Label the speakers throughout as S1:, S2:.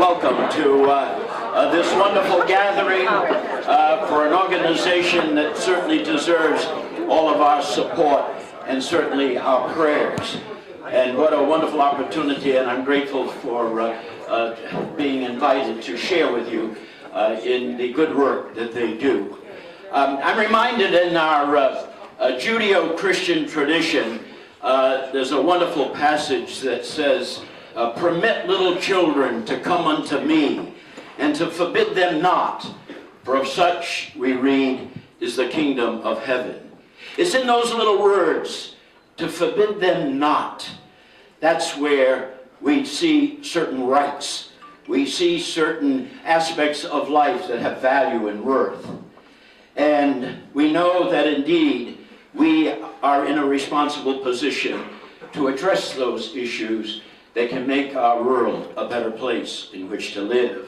S1: welcome to this wonderful gathering for an organization that certainly deserves all of our support and certainly our prayers. And what a wonderful opportunity, and I'm grateful for being invited to share with you in the good work that they do. I'm reminded in our Judeo-Christian tradition, there's a wonderful passage that says, permit little children to come unto me, and to forbid them not, for of such, we read, is the kingdom of heaven. It's in those little words, to forbid them not. That's where we see certain rights. We see certain aspects of life that have value and worth. And we know that indeed we are in a responsible position to address those issues that can make our world a better place in which to live.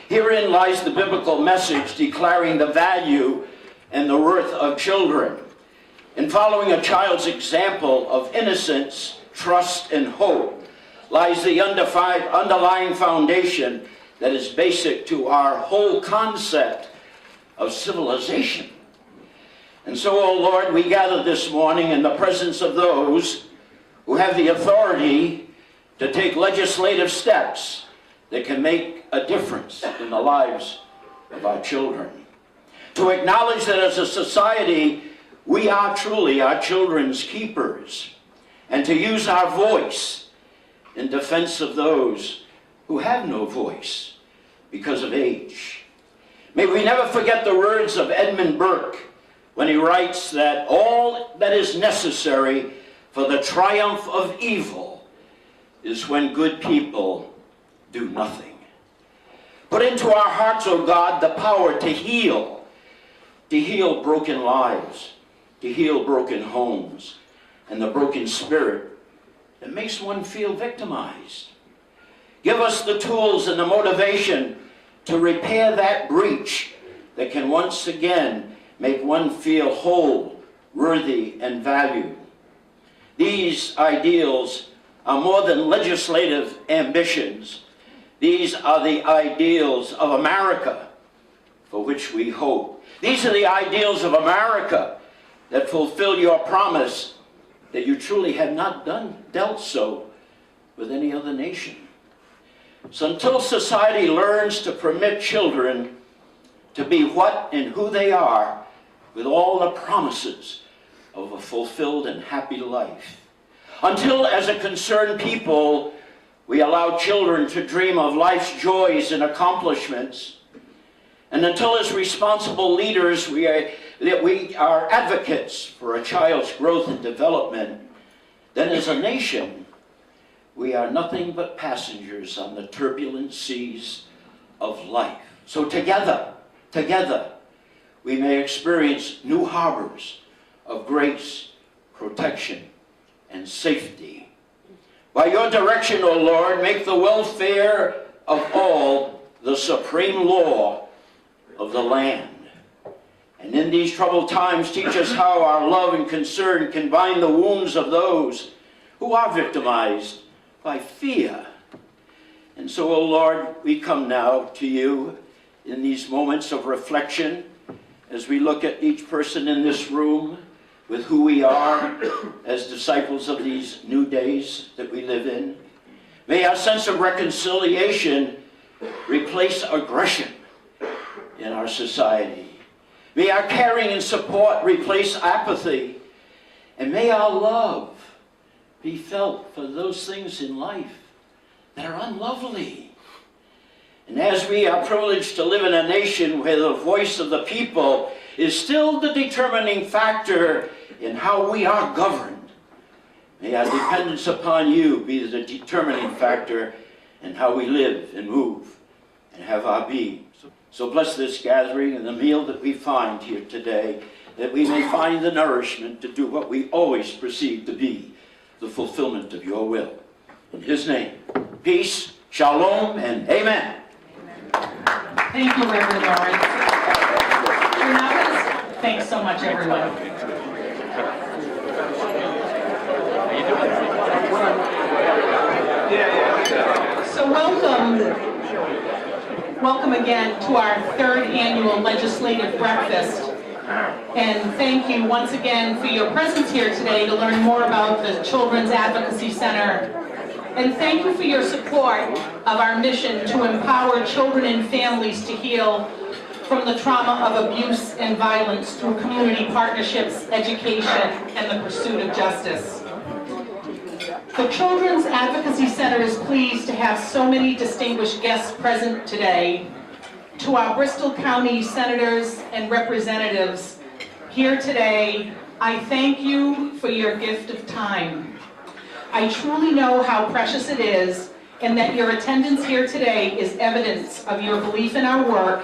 S1: Herein lies the biblical message declaring the value and the worth of children. In following a child's example of innocence, trust, and hope lies the underlying foundation that is basic to our whole concept of civilization. And so, O Lord, we gather this morning in the presence of those who have the authority to take legislative steps that can make a difference in the lives of our children. To acknowledge that as a society, we are truly our children's keepers, and to use our voice in defense of those who have no voice because of age. May we never forget the words of Edmund Burke when he writes that all that is necessary for the triumph of evil is when good people do nothing. Put into our hearts, O God, the power to heal broken lives, to heal broken homes, and the broken spirit that makes one feel victimized. Give us the tools and the motivation to repair that breach that can once again make one feel whole, worthy, and valued. These ideals are more than legislative ambitions. These are the ideals of America for which we hope. These are the ideals of America that fulfill your promise that you truly have not dealt so with any other nation. So until society learns to permit children to be what and who they are with all the promises of a fulfilled and happy life, until as a concerned people we allow children to dream of life's joys and accomplishments, and until as responsible leaders we are advocates for a child's growth and development, then as a nation we are nothing but passengers on the turbulent seas of life. So together, we may experience new harbors of grace, protection, and safety. By your direction, O Lord, make the welfare of all the supreme law of the land. And in these troubled times, teach us how our love and concern can bind the wounds of those who are victimized by fear. And so, O Lord, we come now to you in these moments of reflection as we look at each person in this room with who we are as disciples of these new days that we live in. May our sense of reconciliation replace aggression in our society. May our caring and support replace apathy. And may our love be felt for those things in life that are unlovely. And as we are privileged to live in a nation where the voice of the people is still the determining factor in how we are governed, may our dependence upon you be the determining factor in how we live and move and have our being. So bless this gathering and the meal that we find here today, that we may find the nourishment to do what we always perceive to be the fulfillment of your will. In his name, peace, shalom, and amen.
S2: Thank you, Reverend Lawrence. Thanks so much, everyone.
S3: Yeah.
S2: So welcome again to our third annual legislative breakfast. And thank you once again for your presence here today to learn more about the Children's Advocacy Center. And thank you for your support of our mission to empower children and families to heal from the trauma of abuse and violence through community partnerships, education, and the pursuit of justice. The Children's Advocacy Center is pleased to have so many distinguished guests present today. To our Bristol County Senators and Representatives here today, I thank you for your gift of time. I truly know how precious it is, and that your attendance here today is evidence of your belief in our work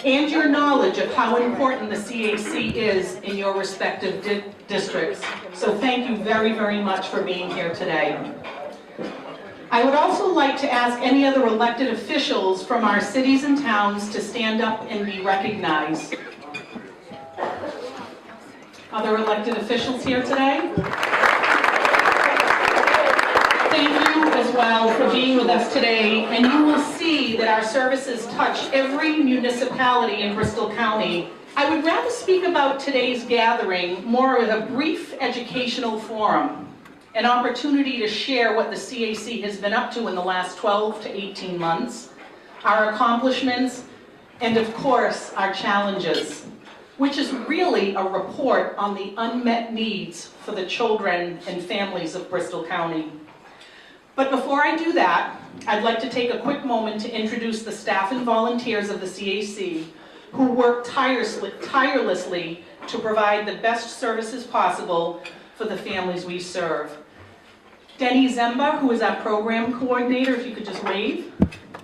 S2: and your knowledge of how important the CAC is in your respective districts. So thank you very, very much for being here today. I would also like to ask any other elected officials from our cities and towns to stand up and be recognized. Other elected officials here today? Thank you as well for being with us today, and you will see that our services touch every municipality in Bristol County. I would rather speak about today's gathering more as a brief educational forum, an opportunity to share what the CAC has been up to in the last 12 to 18 months, our accomplishments, and of course, our challenges, which is really a report on the unmet needs for the children and families of Bristol County. But before I do that, I'd like to take a quick moment to introduce the staff and volunteers of the CAC who work tirelessly to provide the best services possible for the families we serve. Denny Zemba, who is our program coordinator, if you could just wave.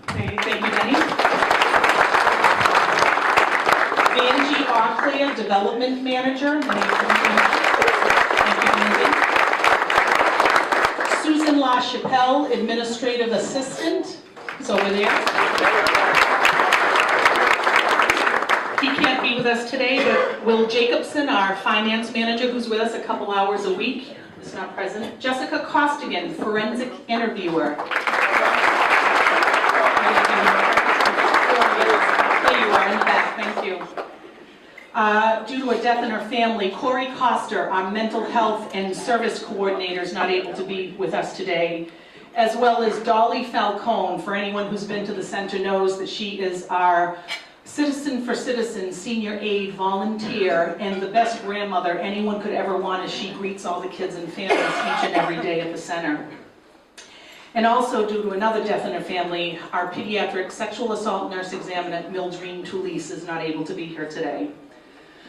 S2: Thank you, Denny. Angie Auclair, development manager. Susan LaChapelle, administrative assistant, is over there. He can't be with us today, but Will Jacobson, our finance manager, who's with us a couple hours a week, is not present. Jessica Costigan, forensic interviewer. There you are in the back, thank you. Due to a death in her family, Corey Coster, our mental health and service coordinator, is not able to be with us today, as well as Dolly Falcone. For anyone who's been to the center knows that she is our Citizen for Citizen senior aid volunteer and the best grandmother anyone could ever want as she greets all the kids and families each and every day at the center. And also, due to another death in her family, our pediatric sexual assault nurse examiner, Mildreen Tulise, is not able to be here today.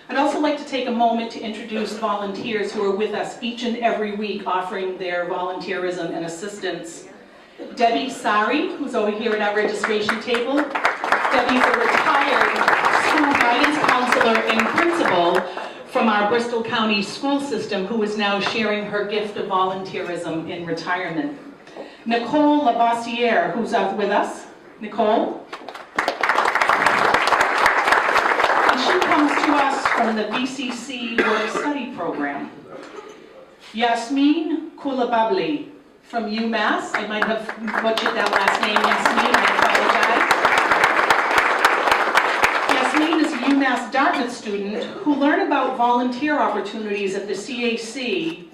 S2: I'd also like to take a moment to introduce volunteers who are with us each and every week offering their volunteerism and assistance. Debbie Sari, who's over here at our registration table. Debbie's a retired school guidance counselor and principal from our Bristol County school system who is now sharing her gift of volunteerism in retirement. Nicole Labossiere, who's with us. Nicole? And she comes to us from the BCC Work Study Program. Yasmin Kulababli from UMass. I might have butchered that last name, Yasmin, I apologize. Yasmin is a UMass Dartmouth student who learned about volunteer opportunities at the CAC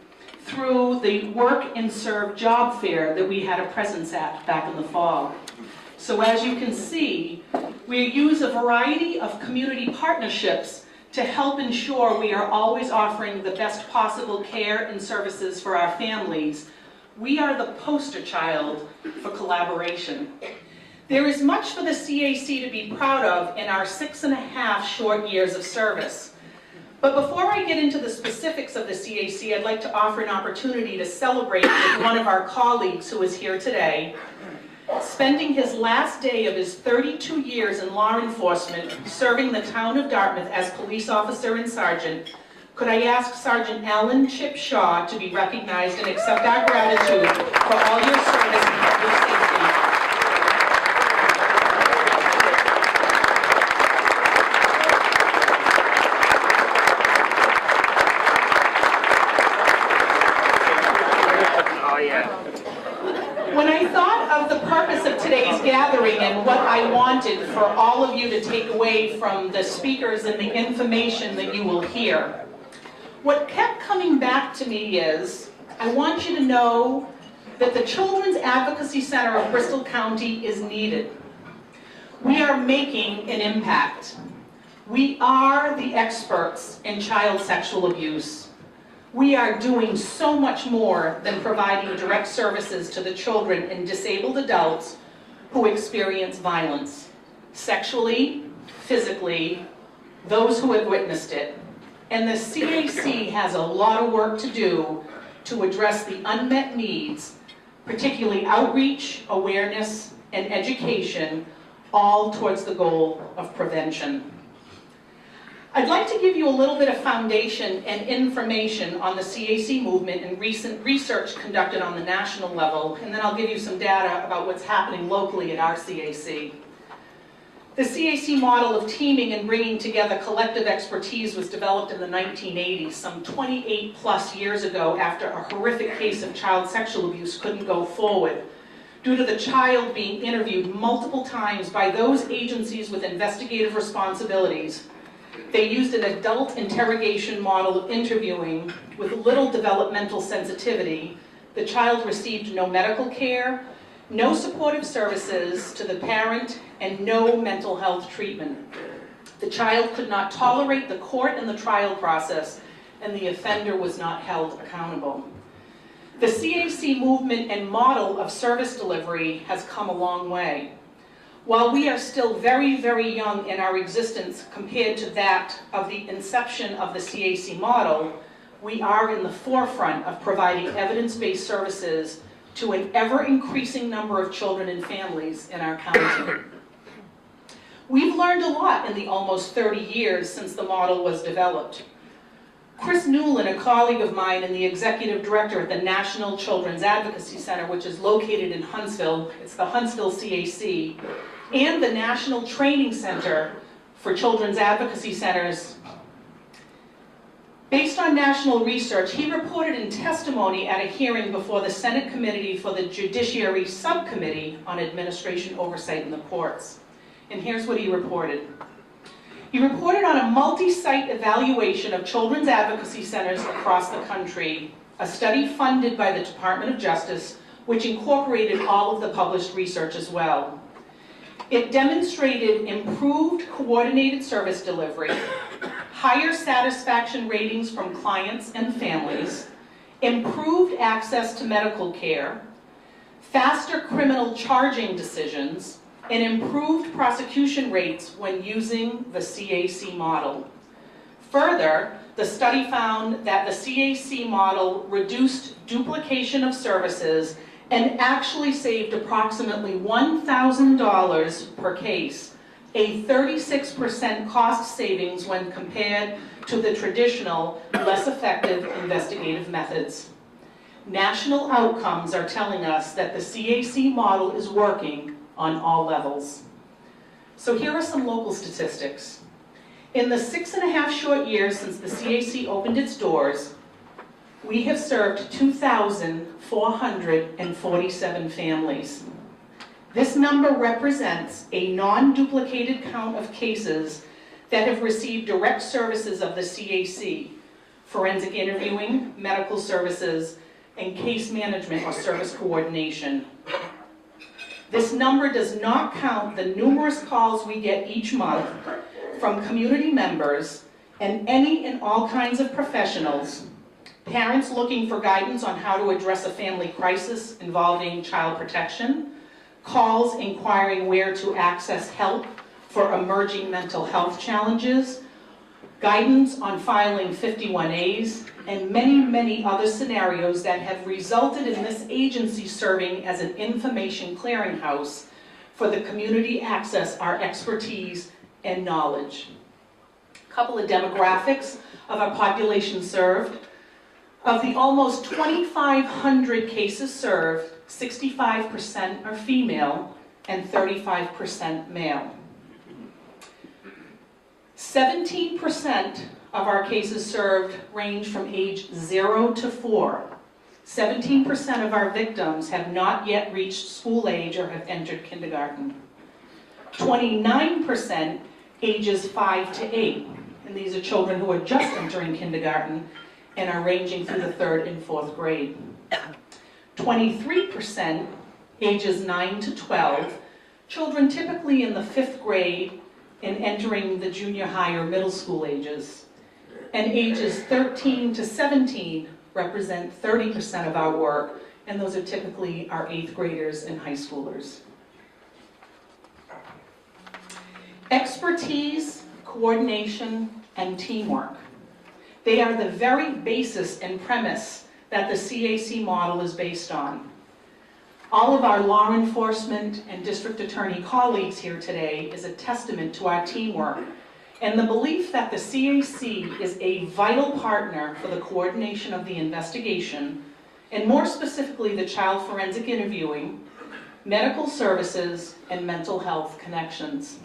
S2: through the Work and Serve job fair that we had a presence at back in the fall. So as you can see, we use a variety of community partnerships to help ensure we are always offering the best possible care and services for our families. We are the poster child for collaboration. There is much for the CAC to be proud of in our 6.5 short years of service. But before I get into the specifics of the CAC, I'd like to offer an opportunity to celebrate with one of our colleagues who is here today, spending his last day of his 32 years in law enforcement, serving the town of Dartmouth as police officer and sergeant. Could I ask Sergeant Alan Chip Shaw to be recognized and accept our gratitude for all your service and public safety. When I thought of the purpose of today's hoping and what I wanted for all of you to take away from the speakers and the information that you will hear. What kept coming back to me is, I want you to know that the Children's Advocacy Center of Bristol County is needed. We are making an impact. We are the experts in child sexual abuse. We are doing so much more than providing direct services to the children and disabled adults who experience violence, sexually, physically, those who have witnessed it. And the CAC has a lot of work to do to address the unmet needs, particularly outreach, awareness, and education, all towards the goal of prevention. I'd like to give you a little bit of foundation and information on the CAC movement and recent research conducted on the national level, and then I'll give you some data about what's happening locally at our CAC. The CAC model of teaming and bringing together collective expertise was developed in the 1980s, some 28 plus years ago, after a horrific case of child sexual abuse couldn't go forward due to the child being interviewed multiple times by those agencies with investigative responsibilities. They used an adult interrogation model of interviewing with little developmental sensitivity. The child received no medical care, no supportive services to the parent, and no mental health treatment. The child could not tolerate the court and the trial process, and the offender was not held accountable. The CAC movement and model of service delivery has come a long way. While we are still very, very young in our existence compared to that of the inception of the CAC model, we are in the forefront of providing evidence-based services to an ever-increasing number of children and families in our county. We've learned a lot in the almost 30 years since the model was developed. Chris Newland, a colleague of mine and the executive director at the National Children's Advocacy Center, which is located in Huntsville, it's the Huntsville CAC, and the National Training Center for Children's Advocacy Centers. Based on national research, he reported in testimony at a hearing before the Senate Committee for the Judiciary Subcommittee on Administration Oversight in the Courts. And here's what he reported. He reported on a multi-site evaluation of children's advocacy centers across the country, a study funded by the Department of Justice, which incorporated all of the published research as well. It demonstrated improved coordinated service delivery, higher satisfaction ratings from clients and families, improved access to medical care, faster criminal charging decisions, and improved prosecution rates when using the CAC model. Further, the study found that the CAC model reduced duplication of services and actually saved approximately $1,000 per case, a 36% cost savings when compared to the traditional, less effective investigative methods. National outcomes are telling us that the CAC model is working on all levels. So here are some local statistics. In the 6.5 short years since the CAC opened its doors, we have served 2,447 families. This number represents a non-duplicated count of cases that have received direct services of the CAC, forensic interviewing, medical services, and case management or service coordination. This number does not count the numerous calls we get each month from community members and any and all kinds of professionals, parents looking for guidance on how to address a family crisis involving child protection, calls inquiring where to access help for emerging mental health challenges, guidance on filing 51As, and many, many other scenarios that have resulted in this agency serving as an information clearinghouse for the community access our expertise and knowledge. A couple of demographics of our population served. Of the almost 2,500 cases served, 65% are female and 35% male. 17% of our cases served range from age 0 to 4. 17% of our victims have not yet reached school age or have entered kindergarten. 29% ages 5 to 8, and these are children who are just entering kindergarten and are ranging through the 3rd and 4th grade. 23% ages 9 to 12, children typically in the 5th grade and entering the junior high or middle school ages. And ages 13 to 17 represent 30% of our work, and those are typically our 8th graders and high schoolers. Expertise, coordination, and teamwork. They are the very basis and premise that the CAC model is based on. All of our law enforcement and district attorney colleagues here today is a testament to our teamwork and the belief that the CAC is a vital partner for the coordination of the investigation, and more specifically the child forensic interviewing, medical services, and mental health connections.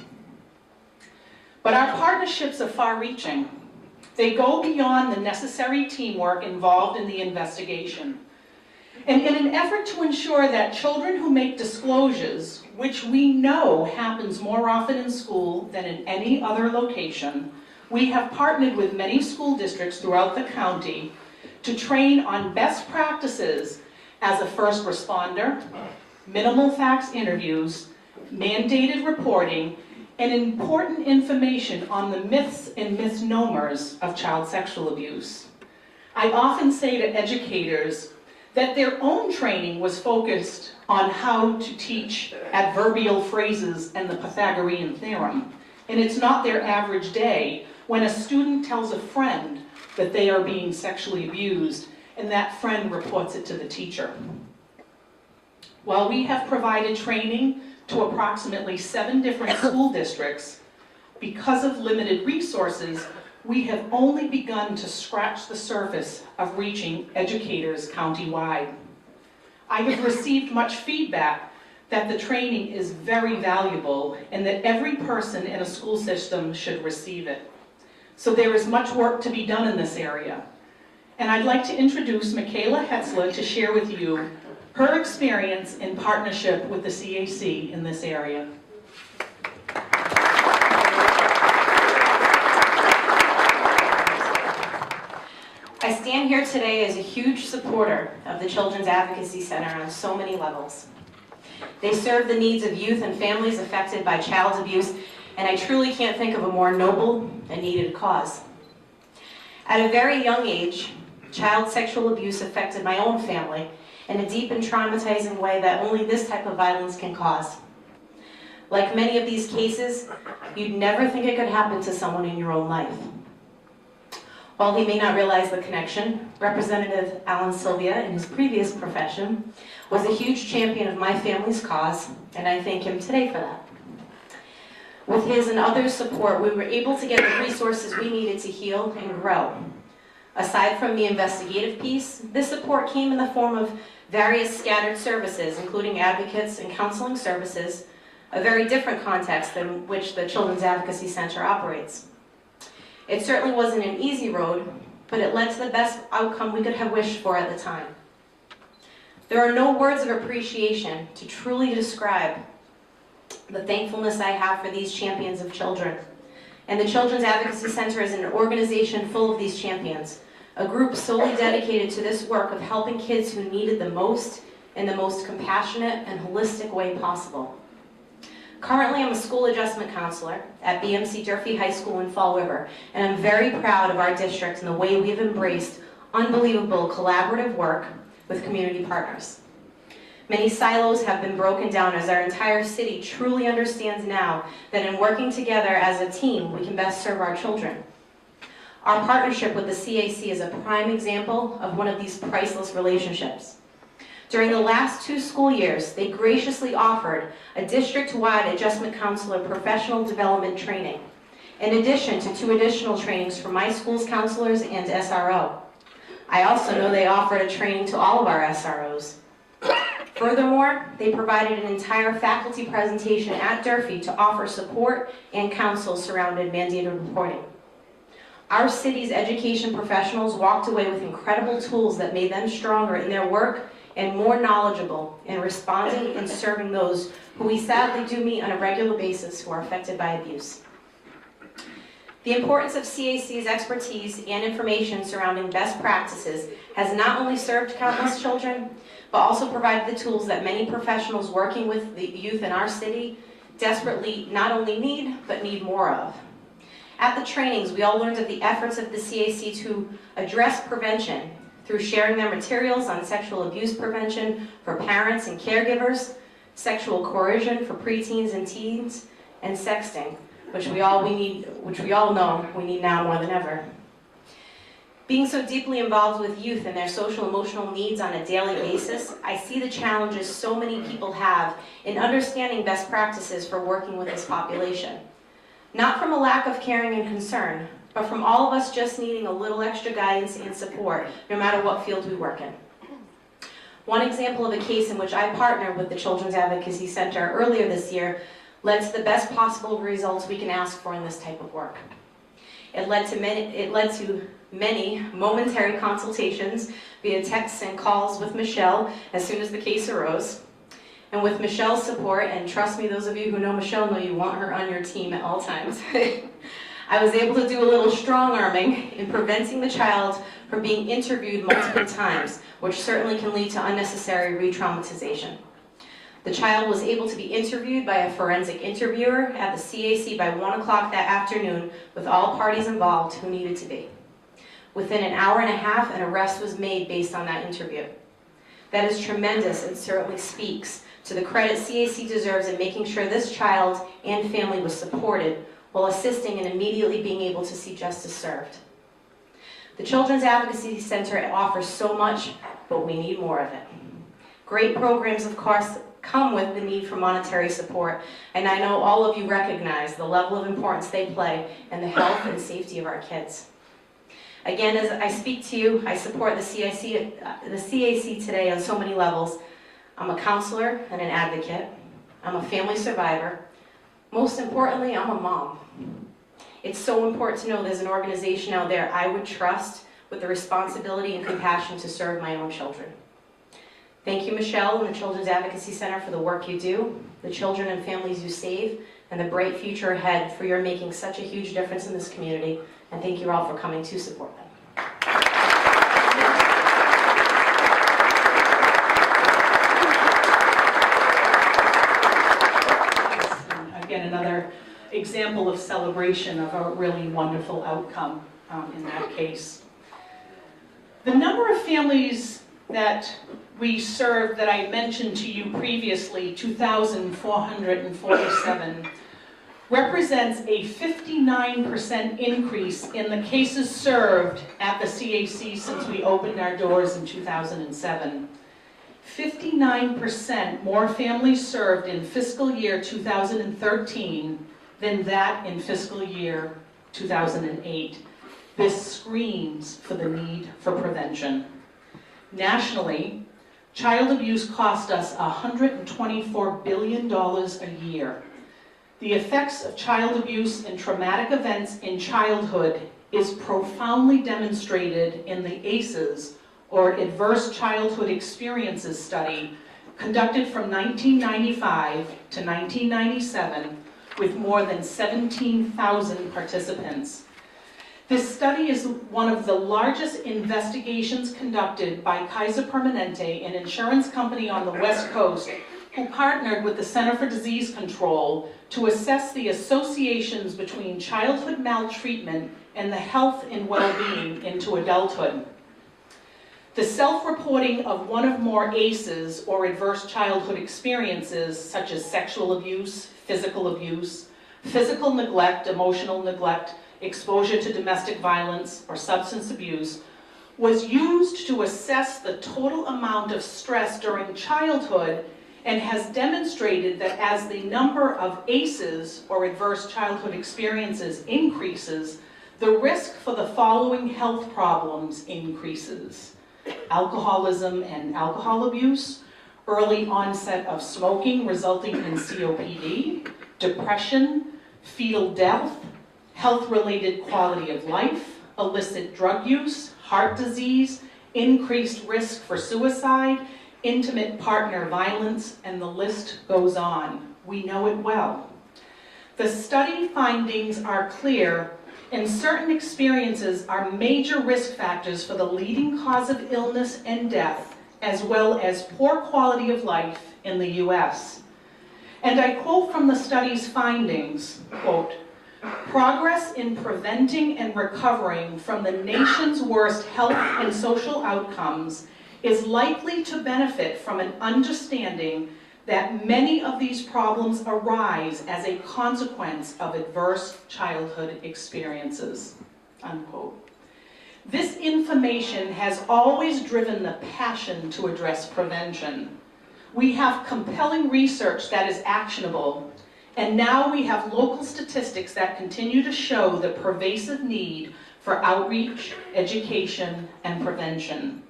S2: But our partnerships are far-reaching. They go beyond the necessary teamwork involved in the investigation. And in an effort to ensure that children who make disclosures, which we know happens more often in school than in any other location, we have partnered with many school districts throughout the county to train on best practices as a first responder, minimal facts interviews, mandated reporting, and important information on the myths and misnomers of child sexual abuse. I often say to educators that their own training was focused on how to teach adverbial phrases and the Pythagorean theorem. And it's not their average day when a student tells a friend that they are being sexually abused and that friend reports it to the teacher. While we have provided training to approximately 7 different school districts, because of limited resources, we have only begun to scratch the surface of reaching educators countywide. I have received much feedback that the training is very valuable and that every person in a school system should receive it. So there is much work to be done in this area. And I'd like to introduce Michaela Hetzler to share with you her experience in partnership with the CAC in this area.
S3: I stand here today as a huge supporter of the Children's Advocacy Center on so many levels. They serve the needs of youth and families affected by child abuse, and I truly can't think of a more noble and needed cause. At a very young age, child sexual abuse affected my own family in a deep and traumatizing way that only this type of violence can cause. Like many of these cases, you'd never think it could happen to someone in your own life. While he may not realize the connection, Representative Alan Sylvia, in his previous profession, was a huge champion of my family's cause, and I thank him today for that. With his and others' support, we were able to get the resources we needed to heal and grow. Aside from the investigative piece, this support came in the form of various scattered services, including advocates and counseling services, a very different context than which the Children's Advocacy Center operates. It certainly wasn't an easy road, but it led to the best outcome we could have wished for at the time. There are no words of appreciation to truly describe the thankfulness I have for these champions of children. And the Children's Advocacy Center is an organization full of these champions, a group solely dedicated to this work of helping kids who need it the most in the most compassionate and holistic way possible. Currently, I'm a school adjustment counselor at BMC Durfee High School in Fall River, and I'm very proud of our district and the way we've embraced unbelievable collaborative work with community partners. Many silos have been broken down as our entire city truly understands now that in working together as a team, we can best serve our children. Our partnership with the CAC is a prime example of one of these priceless relationships. During the last 2 school years, they graciously offered a district-wide adjustment counselor professional development training, in addition to 2 additional trainings for my school's counselors and SRO. I also know they offered a training to all of our SROs. Furthermore, they provided an entire faculty presentation at Durfee to offer support and counsel surrounding mandated reporting. Our city's education professionals walked away with incredible tools that made them stronger in their work and more knowledgeable in responding and serving those who we sadly do meet on a regular basis who are affected by abuse. The importance of CAC's expertise and information surrounding best practices has not only served countless children, but also provided the tools that many professionals working with the youth in our city desperately not only need, but need more of. At the trainings, we all learned of the efforts of the CAC to address prevention through sharing their materials on sexual abuse prevention for parents and caregivers, sexual coercion for preteens and teens, and sexting, which we all know we need now more than ever. Being so deeply involved with youth and their social emotional needs on a daily basis, I see the challenges so many people have in understanding best practices for working with this population. Not from a lack of caring and concern, but from all of us just needing a little extra guidance and support, no matter what field we work in. One example of a case in which I partnered with the Children's Advocacy Center earlier this year led to the best possible results we can ask for in this type of work. It led to many momentary consultations via texts and calls with Michelle as soon as the case arose. And with Michelle's support, and trust me, those of you who know Michelle know you want her on your team at all times, I was able to do a little strong arming in preventing the child from being interviewed multiple times, which certainly can lead to unnecessary re-traumatization. The child was able to be interviewed by a forensic interviewer at the CAC by 1 o'clock that afternoon with all parties involved who needed to be. Within an hour and a half, an arrest was made based on that interview. That is tremendous and certainly speaks to the credit CAC deserves in making sure this child and family was supported while assisting and immediately being able to see justice served. The Children's Advocacy Center offers so much, but we need more of it. Great programs, of course, come with the need for monetary support, and I know all of you recognize the level of importance they play in the health and safety of our kids. Again, as I speak to you, I support the CAC today on so many levels. I'm a counselor and an advocate. I'm a family survivor. Most importantly, I'm a mom. It's so important to know there's an organization out there I would trust with the responsibility and compassion to serve my own children. Thank you, Michelle and the Children's Advocacy Center for the work you do, the children and families you save, and the bright future ahead for your making such a huge difference in this community. And thank you all for coming to support them.
S2: Again, another example of celebration of a really wonderful outcome in that case. The number of families that we served that I mentioned to you previously, 2,447, represents a 59% increase in the cases served at the CAC since we opened our doors in 2007. 59% more families served in fiscal year 2013 than that in fiscal year 2008. This screams for the need for prevention. Nationally, child abuse cost us $124 billion a year. The effects of child abuse and traumatic events in childhood is profoundly demonstrated in the ACEs, or Adverse Childhood Experiences study, conducted from 1995 to 1997 with more than 17,000 participants. This study is one of the largest investigations conducted by Kaiser Permanente, an insurance company on the West Coast, who partnered with the Center for Disease Control to assess the associations between childhood maltreatment and the health and well-being into adulthood. The self-reporting of one or more ACEs, or adverse childhood experiences, such as sexual abuse, physical neglect, emotional neglect, exposure to domestic violence, or substance abuse, was used to assess the total amount of stress during childhood and has demonstrated that as the number of ACEs, or adverse childhood experiences, increases, the risk for the following health problems increases: alcoholism and alcohol abuse, early onset of smoking resulting in COPD, depression, fetal death, health-related quality of life, illicit drug use, heart disease, increased risk for suicide, intimate partner violence, and the list goes on. We know it well. The study findings are clear, and certain experiences are major risk factors for the leading cause of illness and death, as well as poor quality of life in the U.S. And I quote from the study's findings, quote, "Progress in preventing and recovering from the nation's worst health and social outcomes is likely to benefit from an understanding that many of these problems arise as a consequence of adverse childhood experiences," unquote. This information has always driven the passion to address prevention. We have compelling research that is actionable, and now we have local statistics that continue to show the pervasive need for outreach, education, and prevention.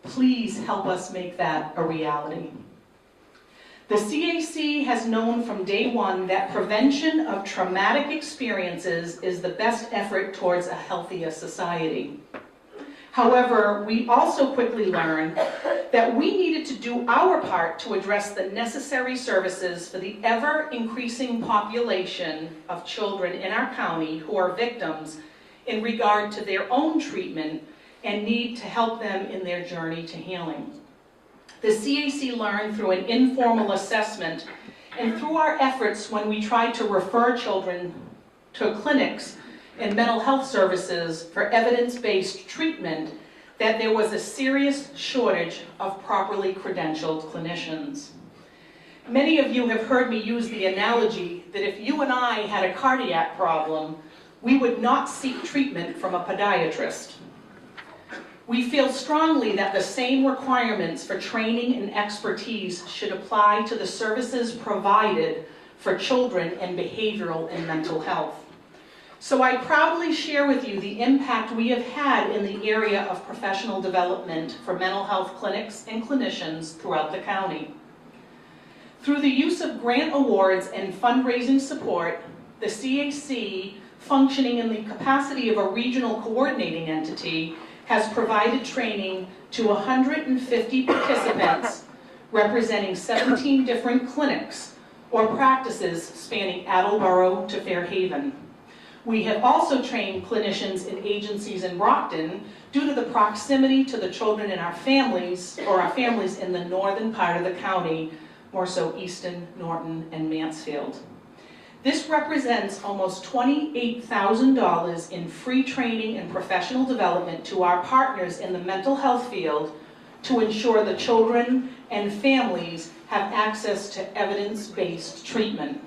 S2: Please help us make that a reality. The CAC has known from day one that prevention of traumatic experiences is the best effort towards a healthier society. However, we also quickly learned that we needed to do our part to address the necessary services for the ever-increasing population of children in our county who are victims in regard to their own treatment and need to help them in their journey to healing. The CAC learned through an informal assessment and through our efforts when we tried to refer children to clinics and mental health services for evidence-based treatment that there was a serious shortage of properly credentialed clinicians. Many of you have heard me use the analogy that if you and I had a cardiac problem, we would not seek treatment from a podiatrist. We feel strongly that the same requirements for training and expertise should apply to the services provided for children in behavioral and mental health. So I proudly share with you the impact we have had in the area of professional development for mental health clinics and clinicians throughout the county. Through the use of grant awards and fundraising support, the CAC, functioning in the capacity of a regional coordinating entity, has provided training to 150 participants representing 17 different clinics or practices spanning Attleboro to Fairhaven. We have also trained clinicians in agencies in Brockton due to the proximity to the children in our families, or our families in the northern part of the county, more so Easton, Norton, and Mansfield. This represents almost $28,000 in free training and professional development to our partners in the mental health field to ensure the children and families have access to evidence-based treatment.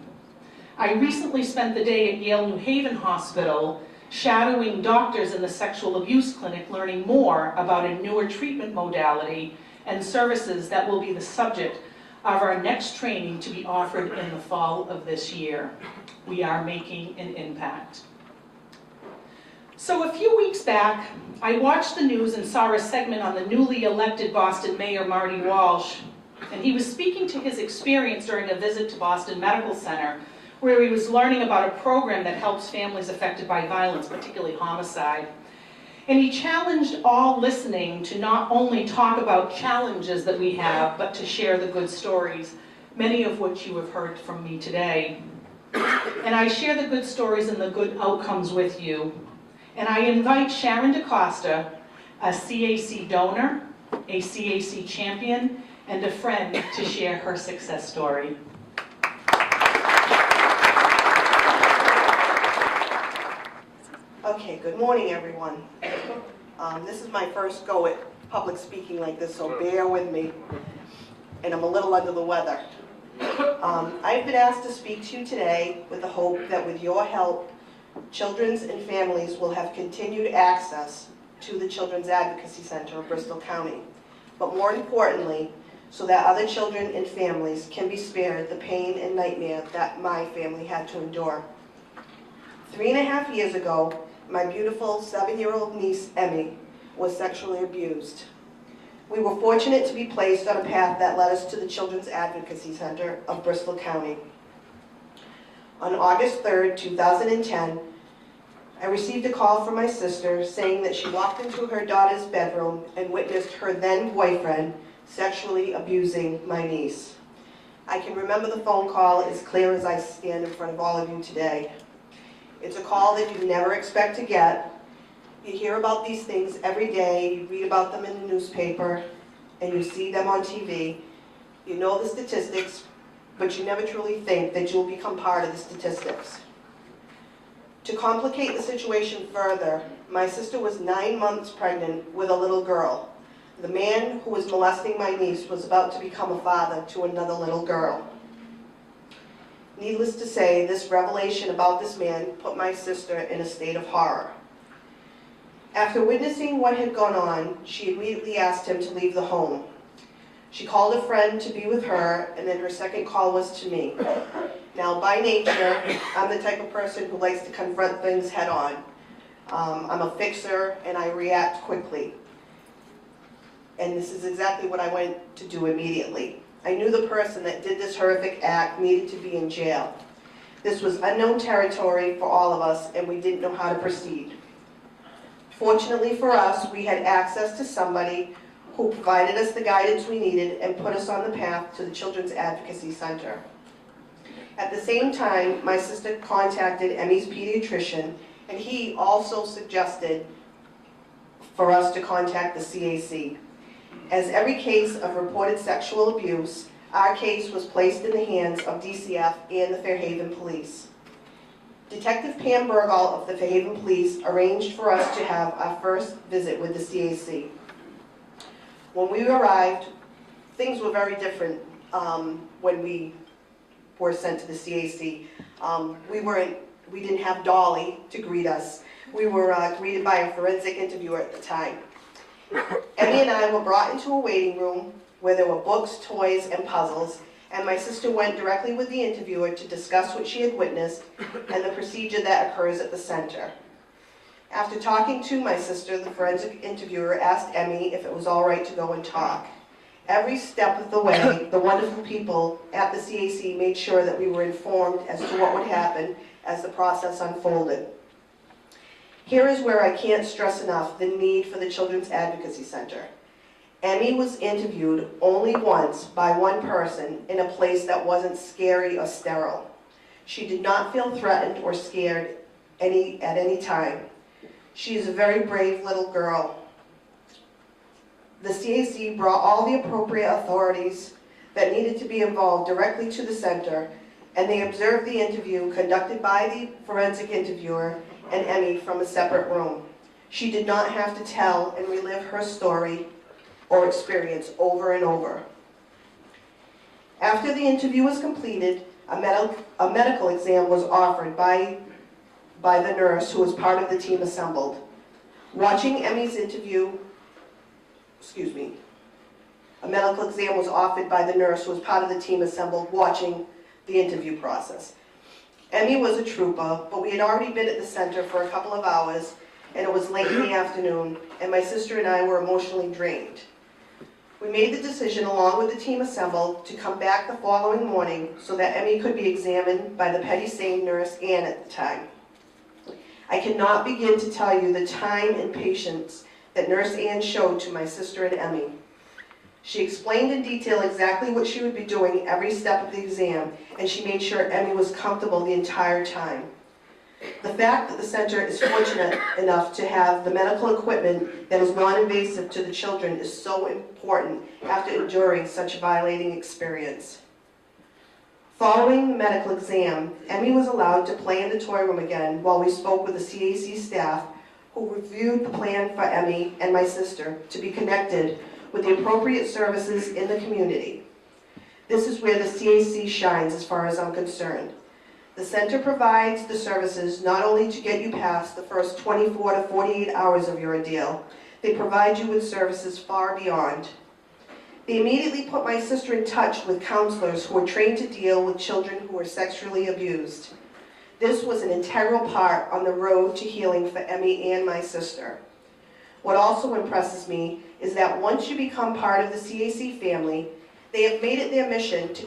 S2: I recently spent the day at Yale New Haven Hospital shadowing doctors in the sexual abuse clinic, learning more about a newer treatment modality and services that will be the subject of our next training to be offered in the fall of this year. We are making an impact. So a few weeks back, I watched the news and saw a segment on the newly elected Boston Mayor, Marty Walsh, and he was speaking to his experience during a visit to Boston Medical Center, where he was learning about a program that helps families affected by violence, particularly homicide. And he challenged all listening to not only talk about challenges that we have, but to share the good stories, many of which you have heard from me today. And I share the good stories and the good outcomes with you. And I invite Sharon DaCosta, a CAC donor, a CAC champion, and a friend to share her success story.
S4: Okay, good morning, everyone. This is my first go at public speaking like this, so bear with me. And I'm a little under the weather. I've been asked to speak to you today with the hope that with your help, children and families will have continued access to the Children's Advocacy Center of Bristol County. But more importantly, so that other children and families can be spared the pain and nightmare that my family had to endure. 3.5 years ago, my beautiful 7-year-old niece, Emmy, was sexually abused. We were fortunate to be placed on a path that led us to the Children's Advocacy Center of Bristol County. On August 3rd, 2010, I received a call from my sister saying that she walked into her daughter's bedroom and witnessed her then boyfriend sexually abusing my niece. I can remember the phone call as clear as I stand in front of all of you today. It's a call that you never expect to get. You hear about these things every day, you read about them in the newspaper, and you see them on TV. You know the statistics, but you never truly think that you'll become part of the statistics. To complicate the situation further, my sister was 9 months pregnant with a little girl. The man who was molesting my niece was about to become a father to another little girl. Needless to say, this revelation about this man put my sister in a state of horror. After witnessing what had gone on, she immediately asked him to leave the home. She called a friend to be with her, and then her second call was to me. Now, by nature, I'm the type of person who likes to confront things head on. I'm a fixer, and I react quickly. And this is exactly what I went to do immediately. I knew the person that did this horrific act needed to be in jail. This was unknown territory for all of us, and we didn't know how to proceed. Fortunately for us, we had access to somebody who provided us the guidance we needed and put us on the path to the Children's Advocacy Center. At the same time, my sister contacted Emmy's pediatrician, and he also suggested for us to contact the CAC. As every case of reported sexual abuse, our case was placed in the hands of DCF and the Fairhaven Police. Detective Pam Bergall of the Fairhaven Police arranged for us to have our first visit with the CAC. When we arrived, things were very different when we were sent to the CAC. We didn't have Dolly to greet us. We were greeted by a forensic interviewer at the time. Emmy and I were brought into a waiting room where there were books, toys, and puzzles, and my sister went directly with the interviewer to discuss what she had witnessed and the procedure that occurs at the center. After talking to my sister, the forensic interviewer asked Emmy if it was all right to go and talk. Every step of the way, the wonderful people at the CAC made sure that we were informed as to what would happen as the process unfolded. Here is where I can't stress enough the need for the Children's Advocacy Center. Emmy was interviewed only once by one person in a place that wasn't scary or sterile. She did not feel threatened or scared at any time. She is a very brave little girl. The CAC brought all the appropriate authorities that needed to be involved directly to the center, and they observed the interview conducted by the forensic interviewer and Emmy from a separate room. She did not have to tell and relive her story or experience over and over. After the interview was completed, a medical exam was offered by the nurse who was part of the team assembled. Watching Emmy's interview, a medical exam was offered by the nurse who was part of the team assembled watching the interview process. Emmy was a trooper, but we had already been at the center for a couple of hours, and it was late in the afternoon, and my sister and I were emotionally drained. We made the decision, along with the team assembled, to come back the following morning so that Emmy could be examined by the Petty Sane nurse Ann at the time. I cannot begin to tell you the time and patience that Nurse Ann showed to my sister and Emmy. She explained in detail exactly what she would be doing every step of the exam, and she made sure Emmy was comfortable the entire time. The fact that the center is fortunate enough to have the medical equipment that is non-invasive to the children is so important after enduring such a violating experience. Following the medical exam, Emmy was allowed to play in the toy room again while we spoke with the CAC staff who reviewed the plan for Emmy and my sister to be connected with the appropriate services in the community. This is where the CAC shines as far as I'm concerned. The center provides the services not only to get you past the first 24 to 48 hours of your ordeal, they provide you with services far beyond. They immediately put my sister in touch with counselors who were trained to deal with children who were sexually abused. This was an integral part on the road to healing for Emmy and my sister. What also impresses me is that once you become part of the CAC family, they have made it their mission to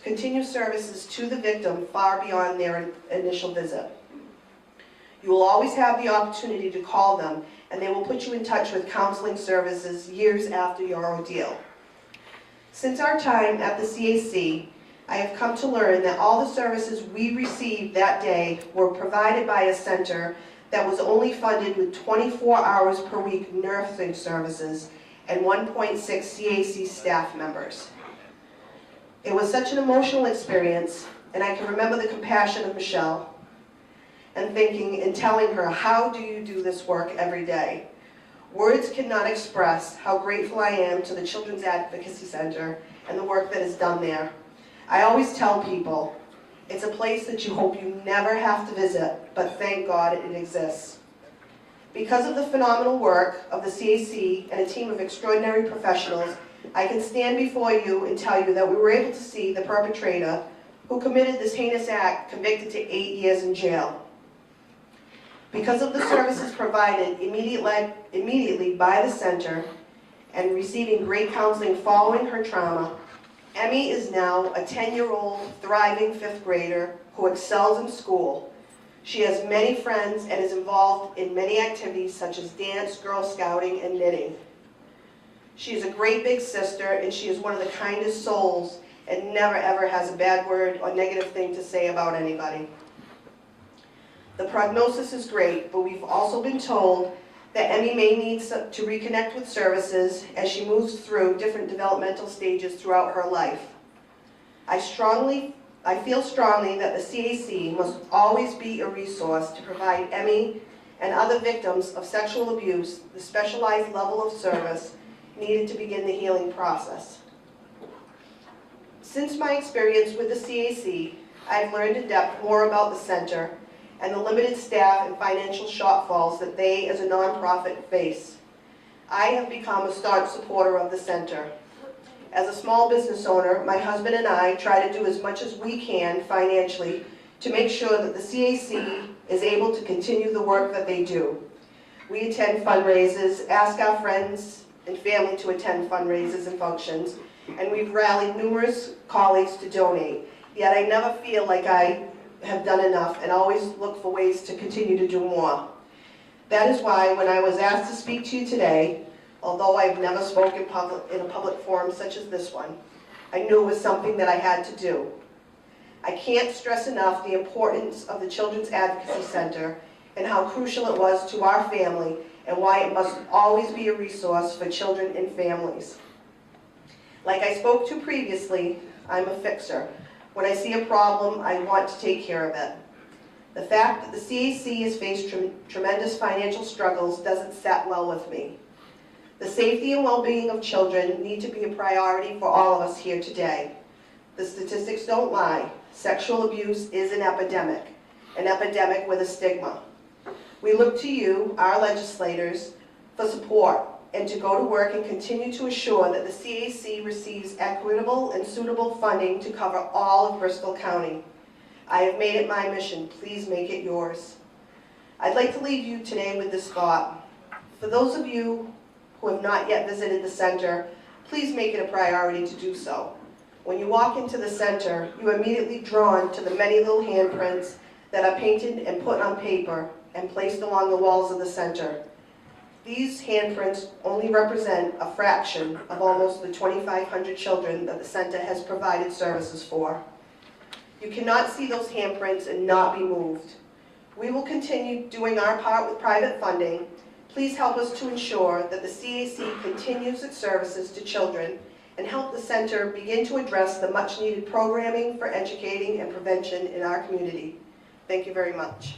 S4: continue services to the victim far beyond their initial visit. You will always have the opportunity to call them, and they will put you in touch with counseling services years after your ordeal. Since our time at the CAC, I have come to learn that all the services we received that day were provided by a center that was only funded with 24 hours per week nursing services and 1.6 CAC staff members. It was such an emotional experience, and I can remember the compassion of Michelle and thinking and telling her, how do you do this work every day? Words cannot express how grateful I am to the Children's Advocacy Center and the work that is done there. I always tell people, it's a place that you hope you never have to visit, but thank God it exists. Because of the phenomenal work of the CAC and a team of extraordinary professionals, I can stand before you and tell you that we were able to see the perpetrator who committed this heinous act convicted to 8 years in jail. Because of the services provided immediately by the center and receiving great counseling following her trauma, Emmy is now a 10-year-old thriving 5th grader who excels in school. She has many friends and is involved in many activities such as dance, Girl Scouting, and knitting. She is a great big sister, and she is one of the kindest souls and never ever has a bad word or negative thing to say about anybody. The prognosis is great, but we've also been told that Emmy may need to reconnect with services as she moves through different developmental stages throughout her life. I feel strongly that the CAC must always be a resource to provide Emmy and other victims of sexual abuse the specialized level of service needed to begin the healing process. Since my experience with the CAC, I've learned in depth more about the center and the limited staff and financial shortfalls that they as a nonprofit face. I have become a staunch supporter of the center. As a small business owner, my husband and I try to do as much as we can financially to make sure that the CAC is able to continue the work that they do. We attend fundraisers, ask our friends and family to attend fundraisers and functions, and we've rallied numerous colleagues to donate. Yet I never feel like I have done enough and always look for ways to continue to do more. That is why when I was asked to speak to you today, although I've never spoken in a public forum such as this one, I knew it was something that I had to do. I can't stress enough the importance of the Children's Advocacy Center and how crucial it was to our family and why it must always be a resource for children and families. Like I spoke to previously, I'm a fixer. When I see a problem, I want to take care of it. The fact that the CAC has faced tremendous financial struggles doesn't sit well with me. The safety and well-being of children need to be a priority for all of us here today. The statistics don't lie. Sexual abuse is an epidemic with a stigma. We look to you, our legislators, for support and to go to work and continue to assure that the CAC receives equitable and suitable funding to cover all of Bristol County. I have made it my mission. Please make it yours. I'd like to leave you today with this thought. For those of you who have not yet visited the center, please make it a priority to do so. When you walk into the center, you are immediately drawn to the many little handprints that are painted and put on paper and placed along the walls of the center. These handprints only represent a fraction of almost the 2,500 children that the center has provided services for. You cannot see those handprints and not be moved. We will continue doing our part with private funding. Please help us to ensure that the CAC continues its services to children and help the center begin to address the much-needed programming for educating and prevention in our community. Thank you very much.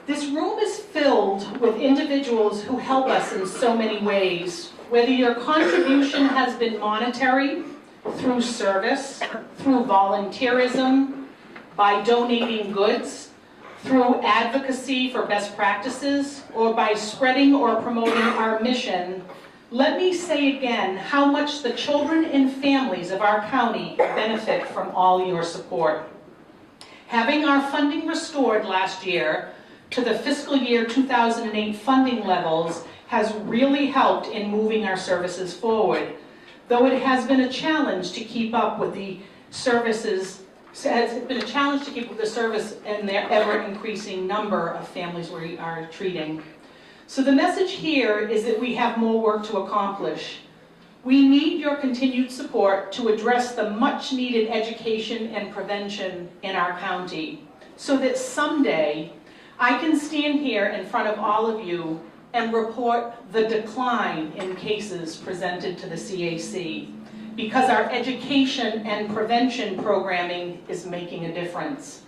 S2: This room is filled with individuals who help us in so many ways. Whether your contribution has been monetary, through service, through volunteerism, by donating goods, through advocacy for best practices, or by spreading or promoting our mission, let me say again how much the children and families of our county benefit from all your support. Having our funding restored last year to the fiscal year 2008 funding levels has really helped in moving our services forward. Though it has been a challenge to keep up with the services, and their ever-increasing number of families we are treating. So the message here is that we have more work to accomplish. We need your continued support to address the much-needed education and prevention in our county, so that someday I can stand here in front of all of you and report the decline in cases presented to the CAC, because our education and prevention programming is making a difference.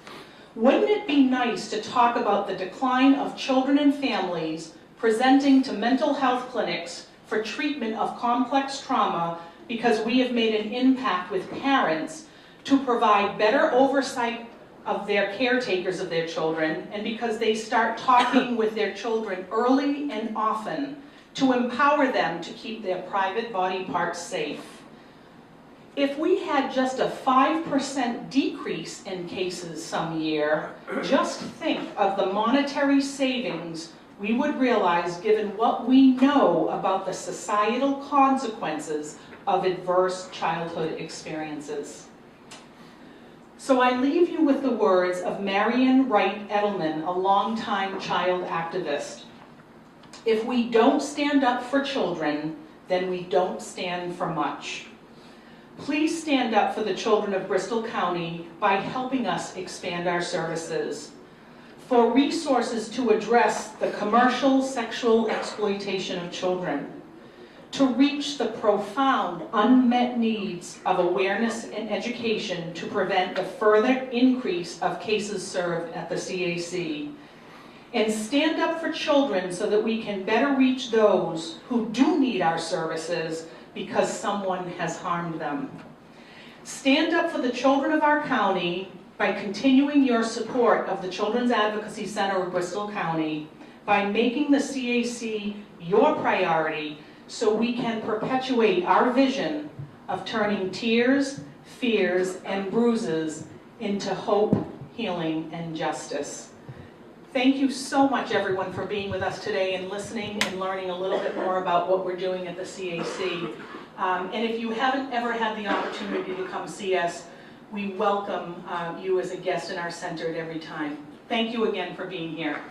S2: Wouldn't it be nice to talk about the decline of children and families presenting to mental health clinics for treatment of complex trauma because we have made an impact with parents to provide better oversight of their caretakers of their children, and because they start talking with their children early and often to empower them to keep their private body parts safe. If we had just a 5% decrease in cases some year, just think of the monetary savings we would realize given what we know about the societal consequences of adverse childhood experiences. So I leave you with the words of Marian Wright Edelman, a longtime child activist. If we don't stand up for children, then we don't stand for much. Please stand up for the children of Bristol County by helping us expand our services, for resources to address the commercial sexual exploitation of children, to reach the profound unmet needs of awareness and education to prevent the further increase of cases served at the CAC, and stand up for children so that we can better reach those who do need our services because someone has harmed them. Stand up for the children of our county by continuing your support of the Children's Advocacy Center of Bristol County, by making the CAC your priority so we can perpetuate our vision of turning tears, fears, and bruises into hope, healing, and justice. Thank you so much, everyone, for being with us today and listening and learning a little bit more about what we're doing at the CAC. And if you haven't ever had the opportunity to come see us, we welcome you as a guest in our center at every time. Thank you again for being here.